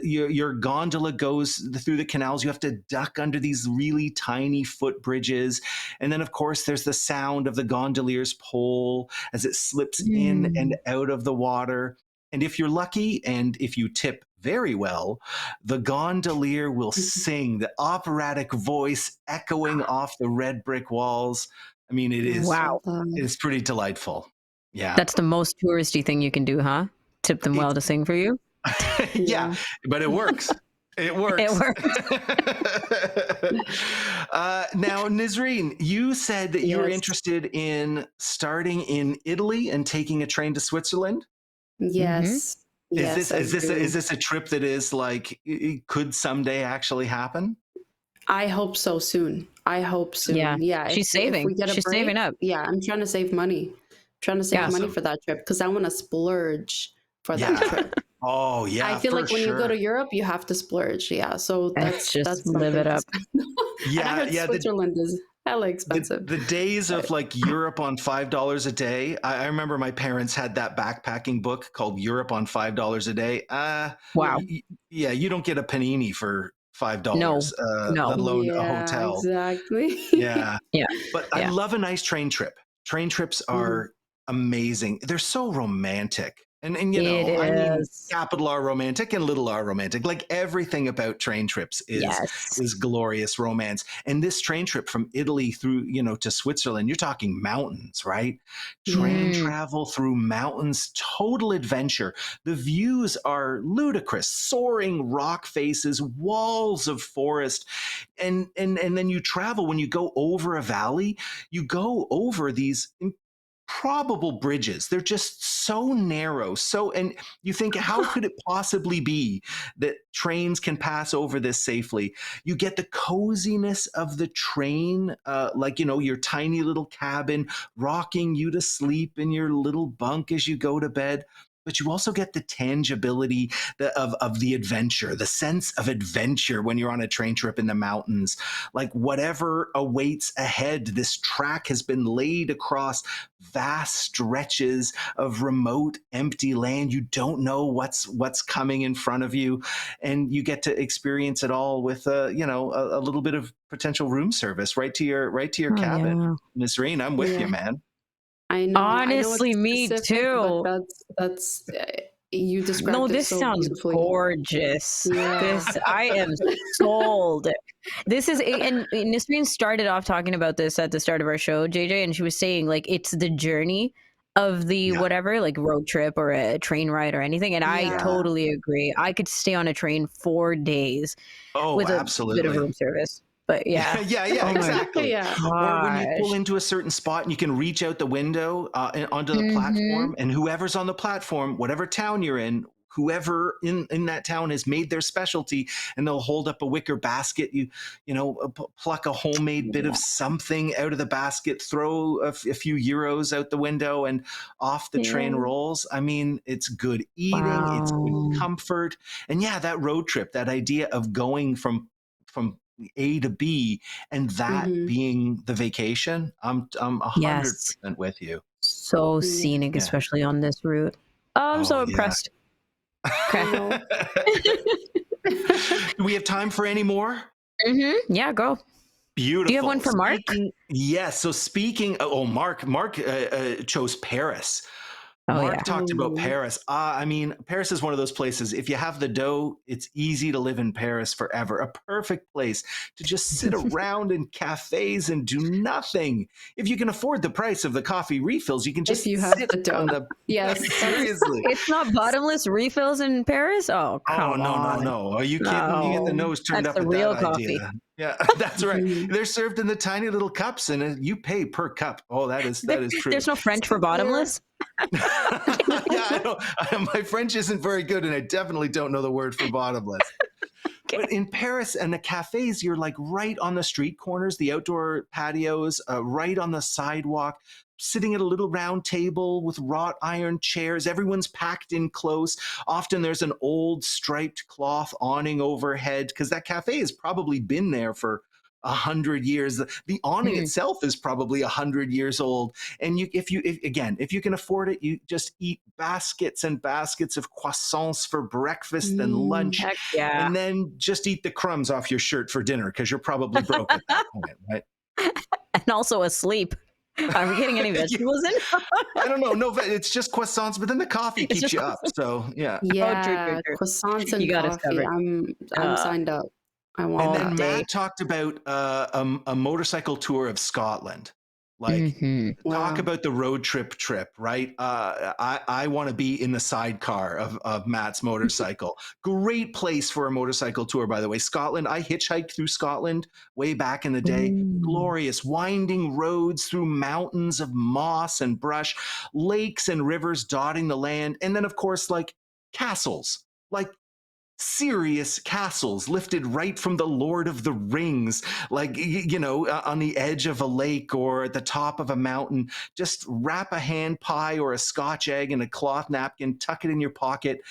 your gondola goes through the canals, you have to duck under these really tiny footbridges. And then, of course, there's the sound of the gondolier's pole as it slips in and out of the water. And if you're lucky, and if you tip very well, the gondolier will sing, the operatic voice echoing off the red brick walls. I mean, it is it's pretty delightful. Yeah. That's the most touristy thing you can do, huh? Tip them well to sing for you. Yeah, but it works. It works. It works. Now, Nisreen, you said that you were interested in starting in Italy and taking a train to Switzerland. Yes. Is this a trip that is like, it could someday actually happen? I hope so soon. Yeah. She's saving. She's saving up. Yeah, I'm trying to save money. For that trip because I want to splurge for that trip. Oh yeah. I feel like when you go to Europe, you have to splurge. Yeah. So that's live it up. Yeah. Switzerland is hella expensive. The days of like Europe on $5 a day. I remember my parents had that backpacking book called Europe on $5 a day. Wow. Yeah. You don't get a panini for $5, no. let alone a hotel. Exactly. Yeah. Yeah. But I love a nice train trip. Train trips are amazing. They're so romantic. And you know, I mean, capital R romantic and little r romantic. Like everything about train trips is glorious romance. And this train trip from Italy through, to Switzerland, you're talking mountains, right? Train travel through mountains, total adventure. The views are ludicrous, soaring rock faces, walls of forest. And then you travel, when you go over a valley, you go over these improbable bridges. They're just so narrow. And you think, how could it possibly be that trains can pass over this safely? You get the coziness of the train, your tiny little cabin rocking you to sleep in your little bunk as you go to bed. But you also get the tangibility of the adventure, the sense of adventure when you're on a train trip in the mountains. Like whatever awaits ahead, this track has been laid across vast stretches of remote, empty land. You don't know what's coming in front of you, and you get to experience it all with a little bit of potential room service right to your cabin. Yeah. Miss Reen, I'm with you, man. I know. Honestly, me too. But that's you described No, it this so sounds beautifully. gorgeous. Yeah. I am sold. This is, and Nisreen started off talking about this at the start of our show, JJ, and she was saying like it's the journey of the whatever, like road trip or a train ride or anything. And I totally agree. I could stay on a train 4 days with absolutely. a bit of room service. But yeah, exactly. Yeah. Or when you pull into a certain spot and you can reach out the window onto the platform, and whoever's on the platform, whatever town you're in, whoever in that town has made their specialty, and they'll hold up a wicker basket. You pluck a homemade bit of something out of the basket, throw a few euros out the window, and off the train rolls. I mean, it's good eating, it's good comfort, and that road trip, that idea of going from A to B, and that being the vacation. I'm 100% with you. So scenic, especially on this route. I'm so impressed. Okay. Do we have time for any more? Yeah, go. Beautiful. Do you have one for Mark? Yes. So speaking, Mark chose Paris. Mark talked about Paris. I mean, Paris is one of those places. If you have the dough, it's easy to live in Paris forever. A perfect place to just sit around in cafes and do nothing. If you can afford the price of the coffee refills, you can just sit on the. Yes, seriously. It's not bottomless refills in Paris. Oh, come on. No. Are you kidding? You get the nose turned up the at real that coffee. idea. Yeah, that's right. They're served in the tiny little cups, and you pay per cup. Oh, that is true. There's no French for bottomless. I know. My French isn't very good, and I definitely don't know the word for bottomless. But in Paris and the cafes, you're like right on the street corners, the outdoor patios, right on the sidewalk, sitting at a little round table with wrought iron chairs. Everyone's packed in close. Often there's an old striped cloth awning overhead because that cafe has probably been there for 100 years. The awning itself is probably 100 years old. And if you can afford it, you just eat baskets and baskets of croissants for breakfast and lunch. And then just eat the crumbs off your shirt for dinner because you're probably broke at that point, right? And also asleep. Are we getting any vegetables in? I don't know. No, it's just croissants, but then the coffee keeps you up. So yeah. Yeah, true. Croissants and coffee. I'm signed up. And then Matt talked about a motorcycle tour of Scotland. Like, talk about the road trip, right? I want to be in the sidecar of Matt's motorcycle. Great place for a motorcycle tour, by the way. Scotland, I hitchhiked through Scotland way back in the day. Glorious, winding roads through mountains of moss and brush, lakes and rivers dotting the land. And then, of course, like castles, like serious castles lifted right from the Lord of the Rings, like, on the edge of a lake or at the top of a mountain. Just wrap a hand pie or a Scotch egg in a cloth napkin, tuck it in your pocket,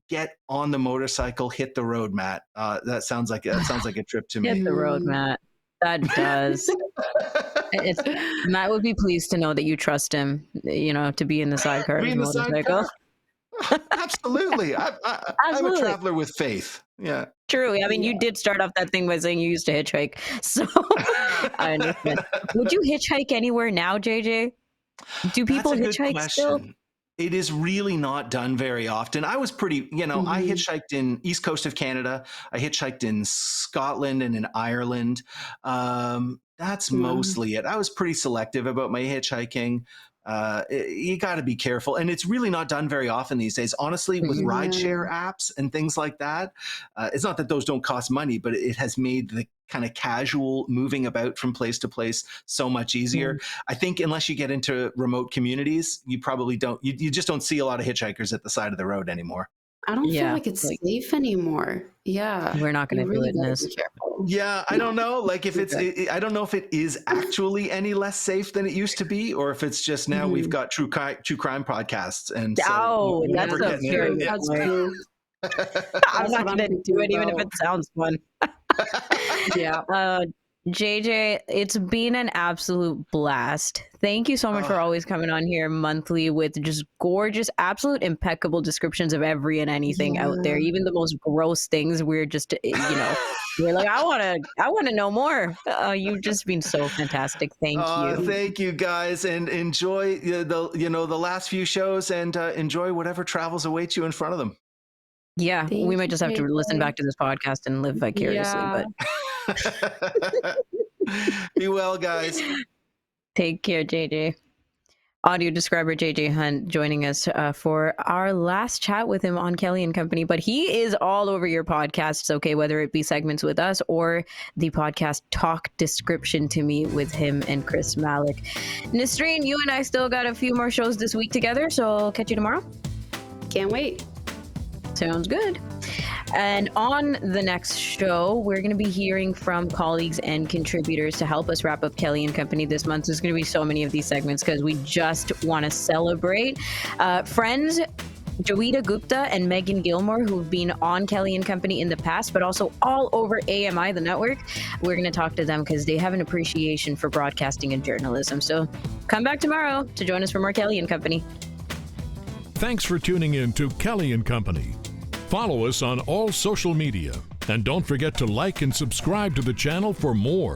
get on the motorcycle, hit the road, Matt. That sounds like a trip to me. Hit the road, Matt. That does. Matt would be pleased to know that you trust him, to be in the sidecar of his motorcycle. Absolutely. I'm a traveler with faith. Yeah. True. I mean, you did start off that thing by saying you used to hitchhike. So I understand. Would you hitchhike anywhere now, JJ? Do people hitchhike still? It is really not done very often. I was pretty, I hitchhiked in East Coast of Canada. I hitchhiked in Scotland and in Ireland. That's mostly it. I was pretty selective about my hitchhiking. You got to be careful. And it's really not done very often these days. Honestly, with rideshare apps and things like that, it's not that those don't cost money, but it has made kind of casual moving about from place to place so much easier. I think unless you get into remote communities, you probably don't, you just don't see a lot of hitchhikers at the side of the road anymore. I don't feel like it's safe anymore. Yeah. We're not going to do it in this. Yeah, I don't know. Like if I don't know if it is actually any less safe than it used to be, or if it's just now we've got true crime podcasts. And so that's true. That's true. I'm not going to do it even if it sounds fun. Yeah. JJ, it's been an absolute blast. Thank you so much for always coming on here monthly with just gorgeous, absolute impeccable descriptions of every and anything out there. Even the most gross things, we're just, we're like, I want to know more. You've just been so fantastic. Thank you. Thank you, guys, and enjoy the last few shows, and enjoy whatever travels await you in front of them. Yeah, we might just have to listen back to this podcast and live vicariously, but. Be well, guys. Take care, JJ. Audio describer JJ Hunt joining us for our last chat with him on Kelly and Company. But he is all over your podcasts, okay, whether it be segments with us or the podcast Talk Description to Me with him and Chris Malick. Nisreen, you and I still got a few more shows this week together, so I'll catch you tomorrow. Can't wait. Sounds good. And on the next show, we're going to be hearing from colleagues and contributors to help us wrap up Kelly and Company this month. There's going to be so many of these segments because we just want to celebrate friends Joeita Gupta and Megan Gilmore, who've been on Kelly and Company in the past, but also all over AMI, the network. We're going to talk to them because they have an appreciation for broadcasting and journalism. So come back tomorrow to join us for more Kelly and Company. Thanks for tuning in to Kelly and Company. Follow us on all social media, and don't forget to like and subscribe to the channel for more.